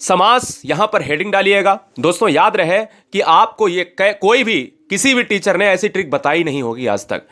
समास यहां पर हेडिंग डालिएगा। दोस्तों याद रहे कि आपको ये कोई भी किसी भी टीचर ने ऐसी ट्रिक बताई नहीं होगी आज तक।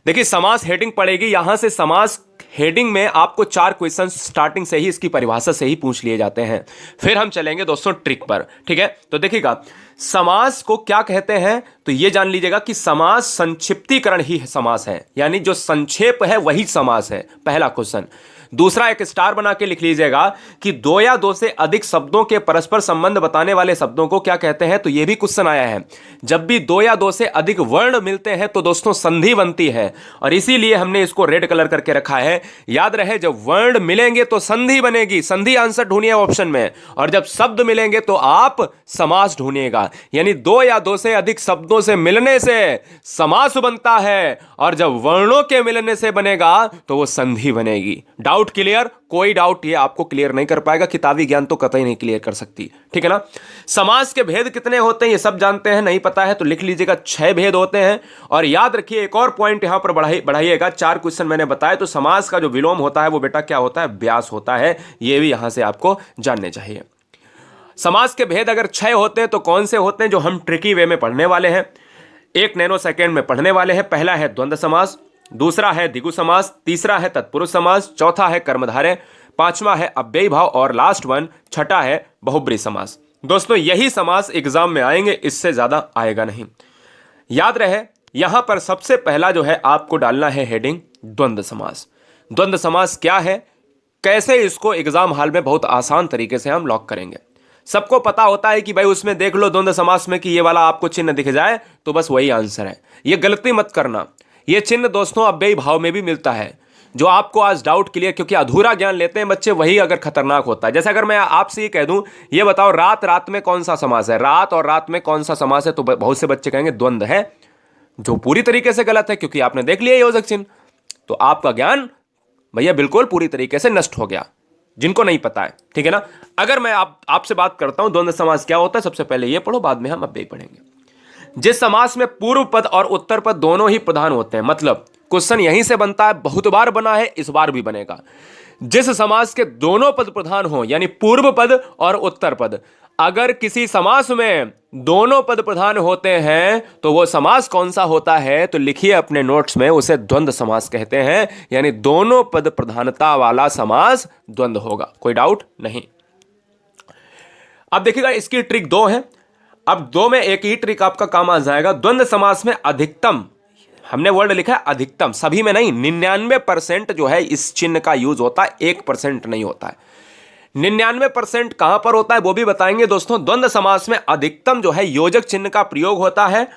देखिए समास हेडिंग पड़ेगी, यहां से समास हेडिंग में आपको 4 क्वेश्चन स्टार्टिंग से ही इसकी परिभाषा से ही पूछ लिए जाते हैं। फिर हम चलेंगे दोस्तों ट्रिक पर, ठीक है। तो देखिएगा समास को क्या कहते हैं, तो ये जान लीजिएगा कि समास संक्षिप्तीकरण ही समास है, यानी जो संक्षेप है वही समास है, पहला क्वेश्चन। दूसरा एक स्टार बना के लिख लीजिएगा कि 2 या 2 से अधिक शब्दों के परस्पर संबंध बताने वाले शब्दों को क्या कहते हैं, तो यह भी क्वेश्चन आया है। जब भी 2 या 2 से अधिक वर्ण मिलते हैं तो दोस्तों संधि बनती है, और इसीलिए हमने इसको रेड कलर करके रखा है। याद रहे जब वर्ण मिलेंगे तो संधि बनेगी, संधि आंसर ढूंढिए ऑप्शन में, और जब शब्द मिलेंगे तो आप समास ढूंढिएगा। यानी 2 या 2 से अधिक शब्दों से मिलने से समास बनता है, और जब वर्णों के मिलने से बनेगा तो वो संधि बनेगी। Doubt clear? कोई डाउट ये आपको क्लियर नहीं कर पाएगा, किताबी ज्ञान तो कतई नहीं क्लियर कर सकती, ठीक है ना। समास के भेद कितने होते हैं ये सब जानते हैं, नहीं पता है तो लिख लीजिएगा 6 भेद होते हैं। और याद रखिए एक और पॉइंट यहां पर बढ़ाइएगा, 4 क्वेश्चन मैंने बताया, तो समास का जो विलोम होता है वो बेटा क्या होता है, व्यास होता है। ये भी यहां से आपको जानने चाहिए। समास के भेद अगर 6 होते हैं तो कौन से होते हैं, जो हम ट्रिकी वे में पढ़ने वाले हैं, 1 नैनो सेकेंड में पढ़ने वाले हैं। पहला है द्वंद्व समास, दूसरा है द्विगु समास, तीसरा है तत्पुरुष समास, चौथा है कर्मधारय, पांचवा है अव्ययी भाव, और लास्ट वन छठा है बहुब्रीहि समास। दोस्तों यही समास एग्जाम में आएंगे, इससे ज्यादा आएगा नहीं। याद रहे यहां पर सबसे पहला जो है आपको डालना है हेडिंग द्वंद्व समास। द्वंद्व समास क्या है, कैसे इसको एग्जाम हॉल में बहुत आसान तरीके से हम लॉक करेंगे। सबको पता होता है कि भाई उसमें देख लो द्वंद्व समास में कि ये वाला आपको चिन्ह दिख जाए तो बस वही आंसर है। ये गलती मत करना, ये चिन्ह दोस्तों अव्ययी भाव में भी मिलता है। जो आपको आज डाउट क्लियर, क्योंकि अधूरा ज्ञान लेते हैं बच्चे, वही अगर खतरनाक होता है। जैसे अगर मैं आपसे ये कह दूं, ये बताओ रात रात में कौन सा समास है, रात और रात में कौन सा समास है, तो बहुत से बच्चे कहेंगे द्वंद्व है, जो पूरी तरीके से गलत है, क्योंकि आपने देख लिया योजक चिन्ह। तो आपका ज्ञान भैया बिल्कुल पूरी तरीके से नष्ट हो गया, जिनको नहीं पता है, ठीक है ना। अगर मैं आपसे बात करता हूं द्वंद्व समास क्या होता है, सबसे पहले ये पढ़ो, बाद में हम अव्ययी पढ़ेंगे। जिस समास में पूर्व पद और उत्तर पद दोनों ही प्रधान होते हैं, मतलब क्वेश्चन यहीं से बनता है, बहुत बार बना है, इस बार भी बनेगा। जिस समास के दोनों पद प्रधान हो, यानी पूर्व पद और उत्तर पद, अगर किसी समास में दोनों पद प्रधान होते हैं तो वो समास कौन सा होता है, तो लिखिए अपने नोट्स में, उसे द्वंद्व समास कहते हैं। यानी दोनों पद प्रधानता वाला समास द्वंद्व होगा, कोई डाउट नहीं। अब देखिएगा इसकी ट्रिक 2 है। अब 2 में एक ही ट्रिक आपका काम आ जाएगा। द्वंद्व समास में अधिकतम, हमने वर्ड लिखा है अधिकतम, सभी में नहीं, 99% जो है इस चिन्ह का यूज होता है, 1% नहीं होता है। 99% कहां पर होता है वो भी बताएंगे दोस्तों। द्वंद्व समास में अधिकतम जो है योजक चिन्ह का प्रयोग होता है,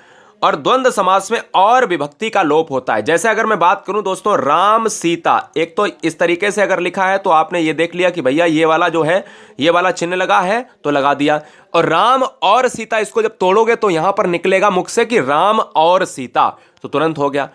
और द्वंद्व समास में और विभक्ति का लोप होता है। जैसे अगर मैं बात करूं दोस्तों राम सीता, एक तो इस तरीके से अगर लिखा है तो आपने ये देख लिया कि भैया ये वाला जो है, ये वाला चिन्ह लगा है तो लगा दिया, और राम और सीता इसको जब तोड़ोगे तो यहां पर निकलेगा मुख से कि राम और सीता, तो तुरंत हो गया।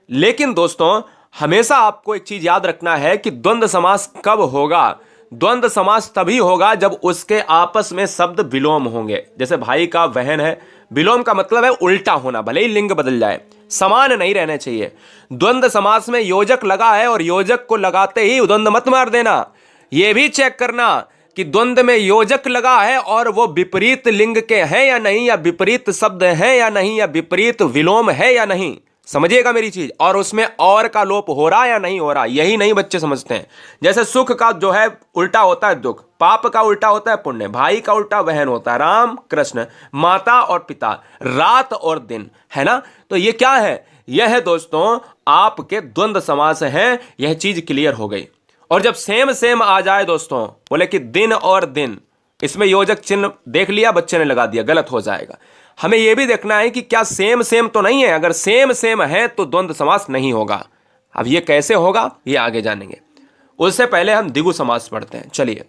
लेकिन दोस्तों हमेशा आपको एक चीज याद रखना है कि द्वंद्व समास कब होगा। द्वंद्व समास तभी होगा जब उसके आपस में शब्द विलोम होंगे। जैसे भाई का बहन है, विलोम का मतलब है उल्टा होना, भले ही लिंग बदल जाए, समान नहीं रहने चाहिए। द्वंद्व समास में योजक लगा है और योजक को लगाते ही द्वंद्व मत मार देना। यह भी चेक करना कि द्वंद्व में योजक लगा है और वो विपरीत लिंग के हैं या नहीं, या विपरीत शब्द हैं या नहीं, या विपरीत विलोम है या नहीं। समझिएगा मेरी चीज। और उसमें और का लोप हो रहा या नहीं हो रहा, यही नहीं बच्चे समझते हैं। जैसे सुख का जो है उल्टा होता है दुख, पाप का उल्टा होता है पुण्य, भाई का उल्टा बहन होता है, राम कृष्ण, माता और पिता, रात और दिन, है ना। तो ये क्या है, यह है दोस्तों आपके द्वंद्व समास हैं। यह चीज क्लियर हो गई। और जब सेम सेम आ जाए दोस्तों, बोले कि दिन और दिन, इसमें योजक चिन्ह देख लिया बच्चे ने लगा दिया, गलत हो जाएगा। हमें यह भी देखना है कि क्या सेम सेम तो नहीं है। अगर सेम सेम है तो द्वंद्व समास नहीं होगा। अब ये कैसे होगा ये आगे जानेंगे, उससे पहले हम द्विगु समास पढ़ते हैं। चलिए,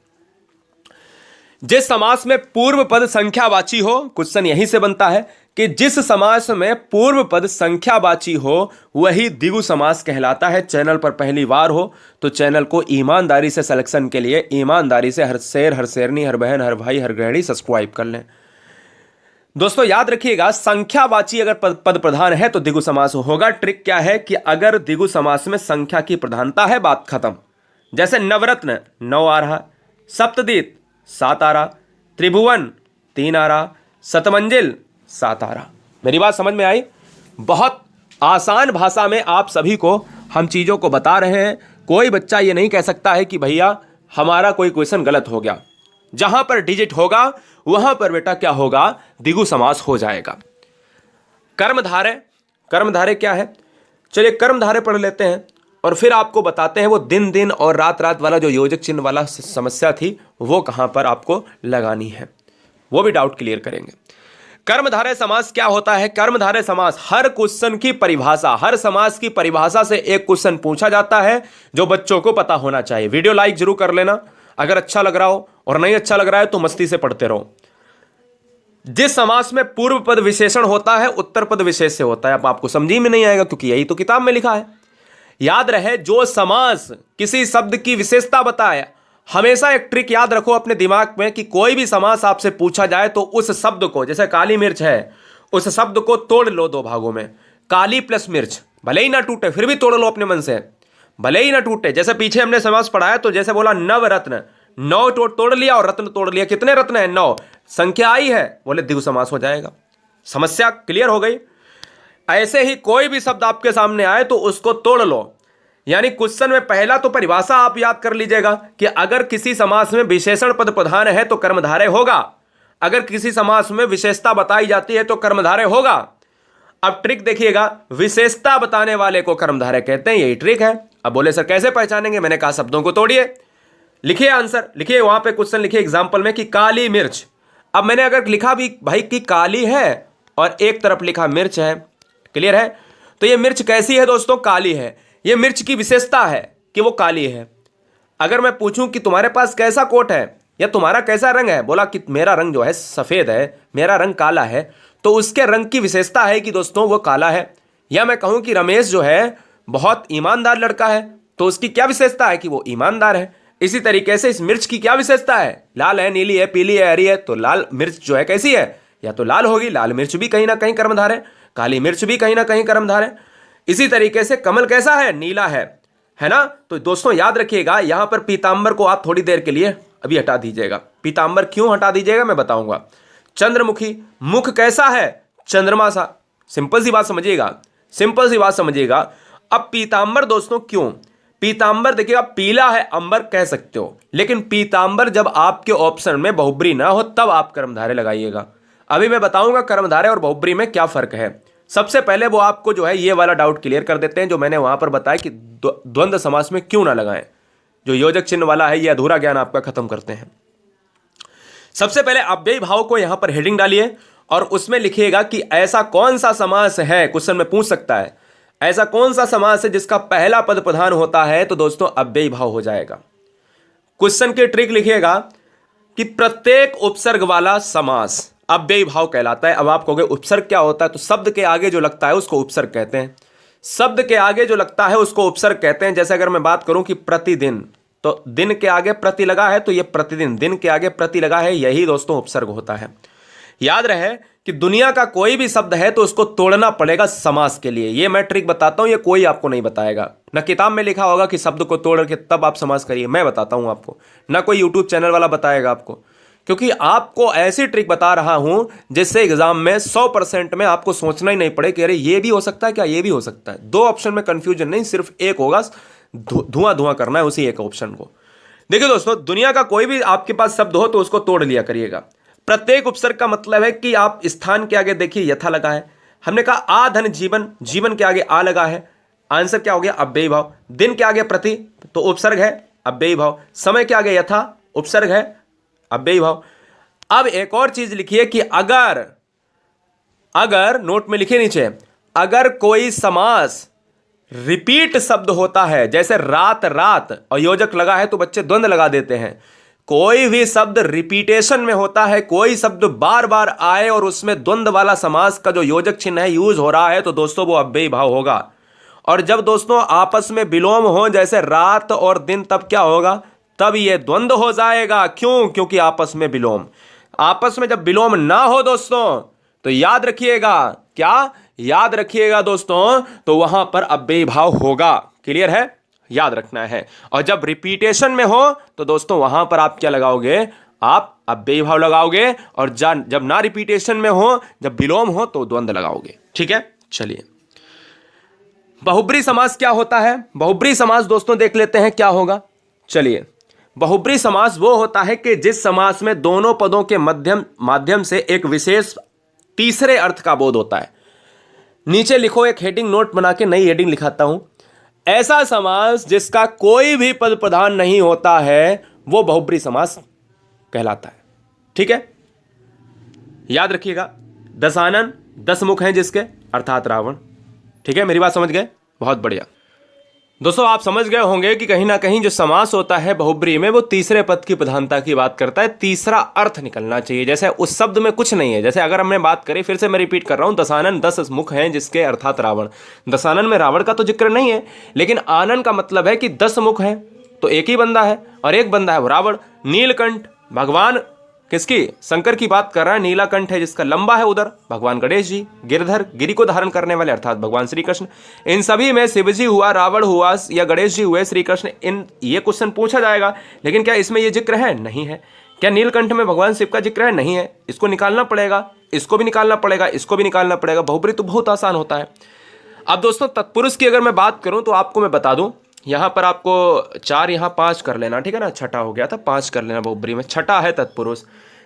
जिस समास में पूर्व पद संख्यावाची हो, क्वेश्चन यहीं से बनता है कि जिस समास में पूर्व पद संख्यावाची हो वही द्विगु समास कहलाता है। चैनल पर पहली बार हो तो चैनल को ईमानदारी से सिलेक्शन के लिए ईमानदारी से हर शेर, हर शेरनी, हर बहन, हर भाई, हर गृहिणी सब्सक्राइब कर लें। दोस्तों याद रखिएगा, संख्यावाची अगर पद प्रधान है तो द्विगु समास होगा। ट्रिक क्या है कि अगर द्विगु समास में संख्या की प्रधानता है, बात खत्म। जैसे नवरत्न 9 आ रहा, सप्तदीप 7 आ रहा, त्रिभुवन 3 आ रहा, सतमंजिल 7 आ रहा। मेरी बात समझ में आई? बहुत आसान भाषा में आप सभी को हम चीज़ों को बता रहे हैं। कोई बच्चा ये नहीं कह सकता है कि भैया हमारा कोई क्वेश्चन गलत हो गया। जहां पर डिजिट होगा वहां पर बेटा क्या होगा, द्विगु समास हो जाएगा। कर्मधारय, कर्मधारय क्या है? चलिए कर्मधारय पढ़ लेते हैं और फिर आपको बताते हैं वो दिन दिन और रात रात वाला जो योजक चिन्ह वाला समस्या थी वो कहां पर आपको लगानी है, वो भी डाउट क्लियर करेंगे। कर्मधारय समास क्या होता है? कर्मधारय समास हर क्वेश्चन की परिभाषा, हर समास की परिभाषा से एक क्वेश्चन पूछा जाता है जो बच्चों को पता होना चाहिए। वीडियो लाइक जरूर कर लेना अगर अच्छा लग रहा हो, और नहीं अच्छा लग रहा है तो मस्ती से पढ़ते रहो। जिस समास में पूर्व पद विशेषण होता है उत्तर पद विशेष से होता है। अब आपको समझी में नहीं आएगा क्योंकि यही तो किताब में लिखा है। याद रहे, जो समास किसी शब्द की विशेषता बताए, हमेशा एक ट्रिक याद रखो अपने दिमाग में कि कोई भी समास आपसे पूछा जाए तो उस शब्द को, जैसे काली मिर्च है, उस शब्द को तोड़ लो 2 भागों में। काली प्लस मिर्च, भले ही ना टूटे फिर भी तोड़ लो अपने मन से, भले ही ना टूटे। जैसे पीछे हमने समास पढ़ाया तो जैसे बोला नवरत्न, 9 तोड़ लिया और रत्न तोड़ लिया। कितने रत्न है? 9। संख्या आई है, बोले द्विगु समास हो जाएगा। समस्या क्लियर हो गई। ऐसे ही कोई भी शब्द आपके सामने आए तो उसको तोड़ लो। यानी क्वेश्चन में पहला तो परिभाषा आप याद कर लीजिएगा कि अगर किसी समास में विशेषण पद प्रधान है तो कर्मधारय होगा, अगर किसी समास में विशेषता बताई जाती है तो कर्मधारय होगा। अब ट्रिक देखिएगा, विशेषता बताने वाले को कर्मधारय कहते हैं, यही ट्रिक है। अब बोले सर कैसे पहचानेंगे? मैंने कहा शब्दों को तोड़िए, लिखिए आंसर, लिखिए वहां पे क्वेश्चन लिखिए एग्जांपल में कि काली मिर्च। अब मैंने अगर लिखा भी भाई कि काली है और एक तरफ लिखा मिर्च है, क्लियर है? तो ये मिर्च कैसी है दोस्तों? काली है। ये मिर्च की विशेषता है कि वो काली है। अगर मैं पूछूं कि तुम्हारे पास कैसा कोट है या तुम्हारा कैसा रंग है, बोला कि मेरा रंग जो है सफेद है, मेरा रंग काला है, तो उसके रंग की विशेषता है कि दोस्तों वो काला है। या मैं कहूं कि रमेश जो है बहुत ईमानदार लड़का है, तो उसकी क्या विशेषता है कि वो ईमानदार है। इसी तरीके से इस मिर्च की क्या विशेषता है? लाल है, नीली है, पीली है, हरी है। तो लाल मिर्च जो है कैसी है? या तो लाल होगी, लाल मिर्च भी कहीं ना कहीं कर्मधारय है, काली मिर्च भी कहीं ना कहीं कर्मधारय है। इसी तरीके से कमल कैसा है? नीला है ना? तो दोस्तों याद रखिएगा, यहां पर पीतांबर को आप थोड़ी देर के लिए अभी हटा दीजिएगा। पीतांबर क्यों हटा दीजिएगा मैं बताऊंगा। चंद्रमुखी, मुख कैसा है? चंद्रमा सा। सिंपल सी बात समझिएगा, सिंपल सी बात समझिएगा। अब पीतांबर दोस्तों क्यों? पीतांबर देखिएगा, पीला है अंबर कह सकते हो, लेकिन पीतांबर जब आपके ऑप्शन में बहुब्री ना हो तब आप कर्मधारय लगाइएगा। अभी मैं बताऊंगा कर्मधारय और बहुब्री में क्या फर्क है। सबसे पहले वो आपको जो है ये वाला डाउट क्लियर कर देते हैं जो मैंने वहां पर बताया कि द्वंद्व समास में क्यों ना लगाएं। जो योजक चिन्ह वाला है ये अधूरा ज्ञान आपका खत्म करते हैं। सबसे पहले अव्ययी भाव को यहां पर हेडिंग डालिए और उसमें लिखिएगा कि ऐसा कौन सा समास है, क्वेश्चन में पूछ सकता है, ऐसा कौन सा समास है जिसका पहला पद प्रधान होता है, तो दोस्तों अव्ययी भाव हो जाएगा। क्वेश्चन की ट्रिक लिखिएगा कि प्रत्येक उपसर्ग वाला समास अव्ययी भाव कहलाता है। अब आप कहोगे उपसर्ग क्या होता है? तो शब्द के आगे जो लगता है उसको उपसर्ग कहते हैं। शब्द के आगे जो लगता है उसको उपसर्ग कहते हैं। जैसे अगर मैं बात करूं कि प्रतिदिन, तो दिन के आगे प्रति लगा है तो ये प्रतिदिन, दिन के आगे प्रति लगा है, यही दोस्तों उपसर्ग होता है। याद रहे कि दुनिया का कोई भी शब्द है तो उसको तोड़ना पड़ेगा समास के लिए। ये मैं ट्रिक बताता हूं, ये कोई आपको नहीं बताएगा। ना किताब में लिखा होगा कि शब्द को तोड़ के तब आप समास करिए, मैं बताता हूं आपको। ना कोई यूट्यूब चैनल वाला बताएगा आपको, क्योंकि आपको ऐसी ट्रिक बता रहा हूं जिससे एग्जाम में 100% में आपको सोचना ही नहीं पड़े कि अरे ये भी हो सकता है क्या, ये भी हो सकता है। 2 ऑप्शन में कंफ्यूजन नहीं, सिर्फ एक होगा, धुआं धुआं करना है उसी एक ऑप्शन को। देखिए दोस्तों, दुनिया का कोई भी आपके पास शब्द हो तो उसको तोड़ लिया करिएगा। प्रत्येक उपसर्ग का मतलब है कि आप स्थान के आगे देखिए यथा लगा है, हमने कहा आ धन जीवन, जीवन के आगे आ लगा है, आंसर क्या हो गया? अव्ययी भाव। दिन के आगे प्रति तो उपसर्ग है, अव्ययी भाव। समय के आगे यथा उपसर्ग है, अव्ययी भाव। अब एक और चीज लिखिए कि अगर नोट में लिखिए नीचे, अगर कोई समास रिपीट शब्द होता है, जैसे रात रात और योजक लगा है तो बच्चे द्वंद्व लगा देते हैं। कोई भी शब्द रिपीटेशन में होता है, कोई शब्द बार बार आए और उसमें द्वंद्व वाला समास का जो योजक चिन्ह है यूज हो रहा है, तो दोस्तों वो अव्ययी भाव होगा। और जब दोस्तों आपस में विलोम हो, जैसे रात और दिन, तब क्या होगा? तब ये द्वंद्व हो जाएगा। क्यों? क्योंकि आपस में विलोम। आपस में जब विलोम ना हो दोस्तों तो याद रखिएगा, क्या याद रखिएगा दोस्तों, तो वहां पर अव्ययी भाव होगा। क्लियर है? याद रखना है। और जब रिपीटेशन में हो तो दोस्तों वहां पर आप क्या लगाओगे? आप अव्ययी भाव लगाओगे, और जब ना रिपीटेशन में हो, जब विलोम हो, तो द्वंद्व लगाओगे। ठीक है, चलिए बहुब्री समास क्या होता है? बहुब्री समास दोस्तों देख लेते हैं क्या होगा। चलिए, बहुब्री समास वो होता है कि जिस समास में दोनों पदों के माध्यम से एक विशेष तीसरे अर्थ का बोध होता है। नीचे लिखो, एक हेडिंग नोट बना के नई हेडिंग लिखाता हूं। ऐसा समास जिसका कोई भी पद प्रधान नहीं होता है वो बहुब्री समास कहलाता है। ठीक है, याद रखिएगा, दशानन 10 मुख हैं जिसके, अर्थात रावण। ठीक है, मेरी बात समझ गए? बहुत बढ़िया दोस्तों, आप समझ गए होंगे कि कहीं ना कहीं जो समास होता है बहुब्री में, वो तीसरे पद की प्रधानता की बात करता है, तीसरा अर्थ निकलना चाहिए। जैसे उस शब्द में कुछ नहीं है, जैसे अगर हमने बात करी, फिर से मैं रिपीट कर रहा हूं, दशानन 10 मुख हैं जिसके, अर्थात रावण। दशानन में रावण का तो जिक्र नहीं है, लेकिन आनन का मतलब है कि 10 मुख हैं, तो एक ही बंदा है, और एक बंदा है वो रावण। नीलकंठ भगवान किसकी, शंकर की बात कर रहा है। नीलाकंठ है जिसका लंबा है उधर, भगवान गणेश जी। गिरधर, गिरि को धारण करने वाले, अर्थात भगवान श्री कृष्ण। इन सभी में शिव जी हुआ, रावण हुआ, या गणेश जी हुए, श्री कृष्ण। इन ये क्वेश्चन पूछा जाएगा, लेकिन क्या इसमें ये जिक्र है? नहीं है। क्या नीलकंठ में भगवान शिव का जिक्र है? नहीं है। इसको निकालना पड़ेगा, इसको भी निकालना पड़ेगा, इसको भी निकालना पड़ेगा। बहुब्री तो बहुत आसान होता है। अब दोस्तों तत्पुरुष की अगर मैं बात करूं तो आपको मैं बता दूं, यहां पर आपको 4 यहां 5 कर लेना। ठीक है ना, छठा हो गया था, 5 कर लेना बहुब्री में। छठा है तत्पुरुष।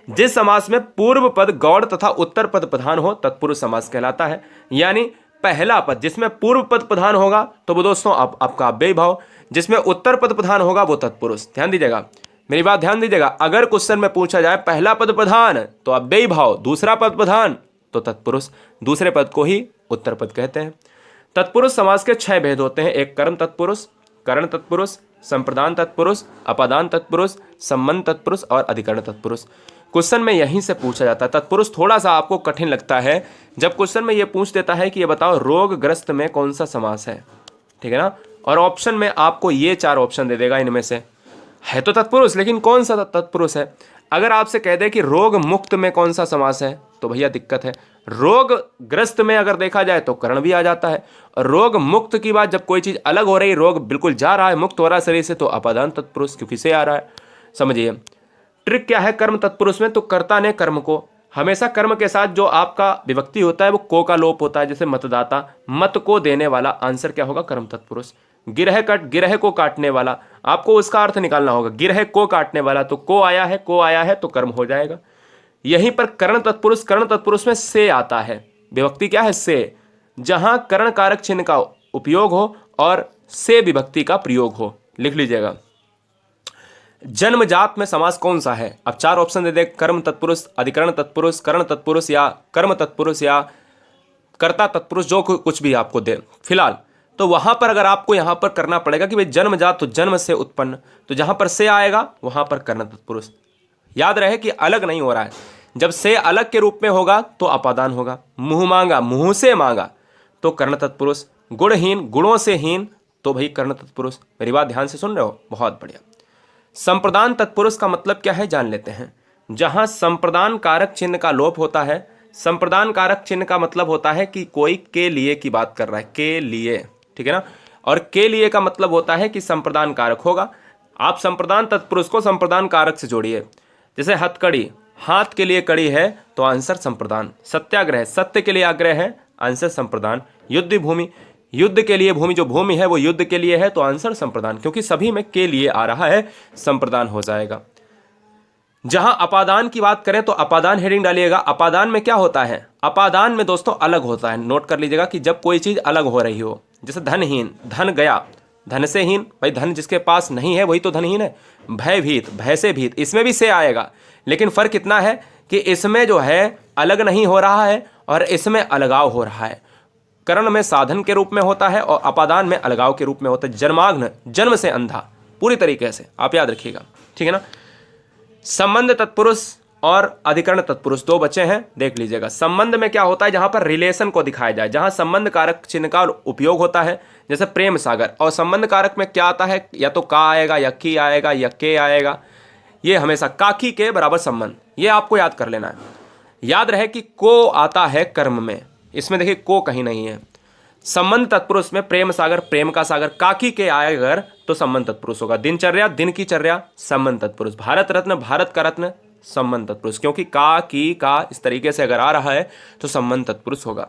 जिस समास में पूर्व पद गौड़ तथा उत्तर पद प्रधान हो, तत्पुरुष समास कहलाता है। यानी पहला पद जिसमें पूर्व पद प्रधान होगा तो वो दोस्तों आपका अव्ययी भाव, जिसमें उत्तर पद प्रधान होगा वो तत्पुरुष। ध्यान दीजिएगा, मेरी बात ध्यान दीजिएगा। अगर क्वेश्चन में पूछा जाए पहला पद प्रधान तो अव्ययी भाव, दूसरा पद प्रधान तो तत्पुरुष, दूसरे पद को ही उत्तर पद कहते हैं। तत्पुरुष समास के 6 भेद होते हैं। एक कर्म तत्पुरुष, करण तत्पुरुष, संप्रदान तत्पुरुष, अपादान तत्पुरुष, संबंध तत्पुरुष और अधिकरण तत्पुरुष। क्वेश्चन में यहीं से पूछा जाता है। तत्पुरुष थोड़ा सा आपको कठिन लगता है जब क्वेश्चन में ये पूछ देता है कि ये बताओ रोगग्रस्त में कौन सा समास है। ठीक है ना, और ऑप्शन में आपको ये 4 ऑप्शन दे देगा, इनमें से है तो तत्पुरुष, लेकिन कौन सा तत्पुरुष है। अगर आपसे कह दे कि रोग मुक्त में कौन सा समास है तो भैया दिक्कत है। रोगग्रस्त में अगर देखा जाए तो करण भी आ जाता है, और रोग मुक्त की बात जब कोई चीज अलग हो रही, रोग बिल्कुल जा रहा है, मुक्त हो रहा है शरीर से, तो अपादान तत्पुरुष, क्योंकि से आ रहा है। समझिए ट्रिक क्या है कर्म तत्पुरुष में, तो कर्ता ने कर्म को, हमेशा कर्म के साथ जो आपका विभक्ति होता है वो को का लोप होता है। जैसे मतदाता, मत को देने वाला, आंसर क्या होगा? कर्म तत्पुरुष। गिरह को काटने वाला, आपको उसका अर्थ निकालना होगा। गिरह को काटने वाला, तो को आया है तो कर्म हो जाएगा। यहीं पर करण तत्पुरुष में से आता है। विभक्ति क्या है? से। जहां करण कारक चिन्ह का उपयोग हो और से विभक्ति का प्रयोग हो। लिख लीजिएगा। जन्मजात में समास कौन सा है? अब 4 ऑप्शन दे दे, कर्म तत्पुरुष, अधिकरण तत्पुरुष, करण तत्पुरुष या कर्म तत्पुरुष या कर्ता तत्पुरुष, जो कुछ भी आपको दे फिलहाल। तो वहां पर अगर आपको यहां पर करना पड़ेगा कि भाई जन्मजात तो जन्म से उत्पन्न, तो जहां पर से आएगा वहां पर कर्ण तत्पुरुष। याद रहे कि अलग नहीं हो रहा है। जब से अलग के रूप में होगा तो अपादान होगा। मुंह मांगा, मुंह से मांगा तो कर्ण तत्पुरुष। गुणहीन, गुणों से हीन तो भाई कर्ण तत्पुरुष। मेरी बात ध्यान से सुन रहे हो? बहुत बढ़िया। संप्रदान तत्पुरुष का मतलब क्या है जान लेते हैं। जहां संप्रदान कारक चिन्ह का लोप होता है, संप्रदान कारक चिन्ह का मतलब होता है कि कोई के लिए की बात कर रहा है, के लिए। ठीक है ना, और के लिए का मतलब होता है कि संप्रदान कारक होगा। आप संप्रदान तत्पुरुष को संप्रदान कारक से जोड़िए। जैसे हथकड़ी, हाथ के लिए कड़ी है तो आंसर संप्रदान। सत्याग्रह, सत्य के लिए आग्रह है, आंसर संप्रदान। युद्ध भूमि, युद्ध के लिए भूमि, जो भूमि है वो युद्ध के लिए है तो आंसर संप्रदान, क्योंकि सभी में के लिए आ रहा है, संप्रदान हो जाएगा। जहां अपादान की बात करें तो अपादान हेडिंग डालिएगा। अपादान में क्या होता है? अपादान में दोस्तों अलग होता है। नोट कर लीजिएगा कि जब कोई चीज अलग हो रही हो। जैसे धनहीन, धन गया, धन से हीन, भाई धन जिसके पास नहीं है वही तो धनहीन है। भयभीत, भय से भीत, इसमें भी से आएगा, लेकिन फर्क इतना है कि इसमें जो है अलग नहीं हो रहा है और इसमें अलगाव हो रहा है। करण में साधन के रूप में होता है और अपादान में अलगाव के रूप में होता है। जन्माग्न, जन्म से अंधा, पूरी तरीके से आप याद रखिएगा। ठीक है ना। संबंध तत्पुरुष और अधिकरण तत्पुरुष 2 बचे हैं, देख लीजिएगा। संबंध में क्या होता है? जहां पर रिलेशन को दिखाया जाए, जहां संबंध कारक चिन्ह का उपयोग होता है, जैसे प्रेम सागर। और संबंध कारक में क्या आता है? या तो का आएगा, या की आएगा, या के आएगा। ये हमेशा काकी के बराबर संबंध, ये आपको याद कर लेना है। याद रहे कि को आता है कर्म में, इसमें देखिए को कहीं नहीं है। संबंध तत्पुरुष में प्रेम सागर, प्रेम का सागर, काकी के आए अगर तो संबंध तत्पुरुष होगा। दिनचर्या, दिन की चर्या, संबंध तत्पुरुष। भारत रत्न, भारत का रत्न, संबंध तत्पुरुष, क्योंकि का, की, का इस तरीके से अगर आ रहा है तो संबंध तत्पुरुष होगा।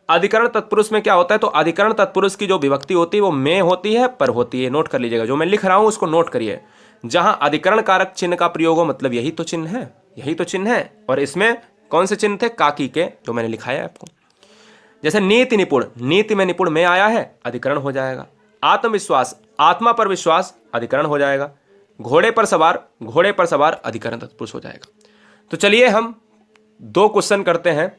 अधिकरण तत्पुरुष में क्या होता है, तो अधिकरण तत्पुरुष की जो विभक्ति होती है वो में होती है, पर होती है। नोट कर लीजिएगा, जो मैं लिख रहा हूं उसको नोट करिए। जहां अधिकरण कारक चिन्ह का प्रयोग हो, मतलब यही तो चिन्ह है, यही तो चिन्ह है। और इसमें कौन से चिन्ह थे, काकी के, जो मैंने लिखाया है आपको। जैसे नीति निपुण, नीति में निपुण में आया है, अधिकरण हो जाएगा। आत्मविश्वास, आत्मा पर विश्वास, अधिकरण हो जाएगा। घोड़े पर सवार, घोड़े पर सवार, अधिकरण तत्पुरुष हो जाएगा। तो चलिए हम 2 क्वेश्चन करते हैं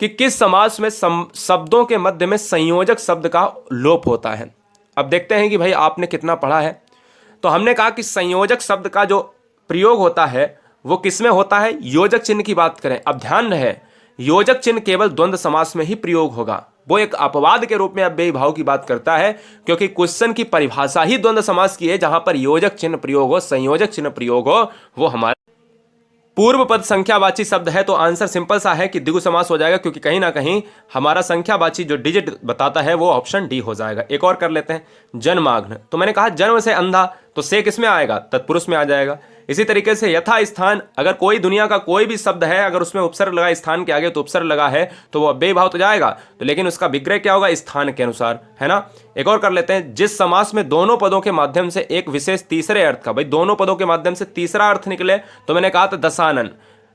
कि किस समास में शब्दों के मध्य में संयोजक शब्द का लोप होता है। अब देखते हैं कि भाई आपने कितना पढ़ा है। तो हमने कहा कि संयोजक शब्द का जो प्रयोग होता है वो किसमें होता है, योजक चिन्ह की बात करें। अब ध्यान रहे, योजक चिन्ह केवल द्वंद्व समास में ही प्रयोग होगा। वो एक अपवाद के रूप में अव्ययी भाव की बात करता है, क्योंकि क्वेश्चन की परिभाषा ही द्वंद्व समास की है, जहां पर योजक चिन्ह प्रयोग हो, संयोजक चिन्ह प्रयोग हो। वो हमारे पूर्व पद संख्यावाची शब्द है, तो आंसर सिंपल सा है कि द्विगु समास हो जाएगा, क्योंकि कहीं ना कहीं हमारा संख्यावाची जो डिजिट बताता है वो ऑप्शन डी हो जाएगा। एक और कर लेते हैं, जन्माग्न। तो मैंने कहा जन्म से अंधा, तो से किस में आएगा, तत्पुरुष में आ जाएगा। इसी तरीके से यथा स्थान, अगर कोई दुनिया का कोई भी शब्द है, अगर उसमें उपसर्ग लगा स्थान के आगे तो उपसर्ग लगा है तो वो अव्ययी भाव तो जाएगा, तो लेकिन उसका विग्रह क्या होगा, स्थान के अनुसार, है ना। एक और कर लेते हैं, जिस समास में दोनों पदों के माध्यम से एक विशेष तीसरे अर्थ का, भाई दोनों पदों के माध्यम से तीसरा अर्थ निकले, तो मैंने कहा था दशानन,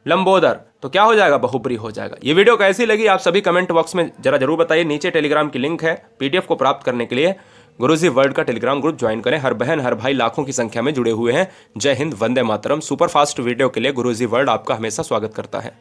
लंबोदर, तो क्या हो जाएगा, बहुब्री हो जाएगा। ये वीडियो कैसी लगी आप सभी कमेंट बॉक्स में जरा जरूर बताइए। नीचे टेलीग्राम की लिंक है, पीडीएफ को प्राप्त करने के लिए गुरुजी वर्ल्ड का टेलीग्राम ग्रुप ज्वाइन करें। हर बहन हर भाई लाखों की संख्या में जुड़े हुए हैं। जय Hind, Vande Mataram. Super fast video के लिए गुरुजी वर्ल्ड आपका हमेशा स्वागत करता है।